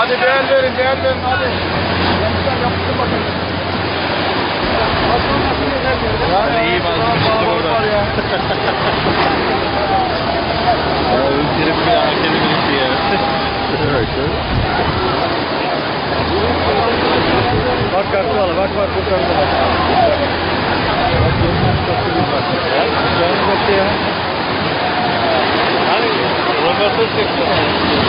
Hadi değer verin hadi. Yani iyi malzeme çıktı burada. Ya ülkenin bir hakemi birisi ya. Evet. Bak kartı bak bu kartı. Hani röportaj çekiyor.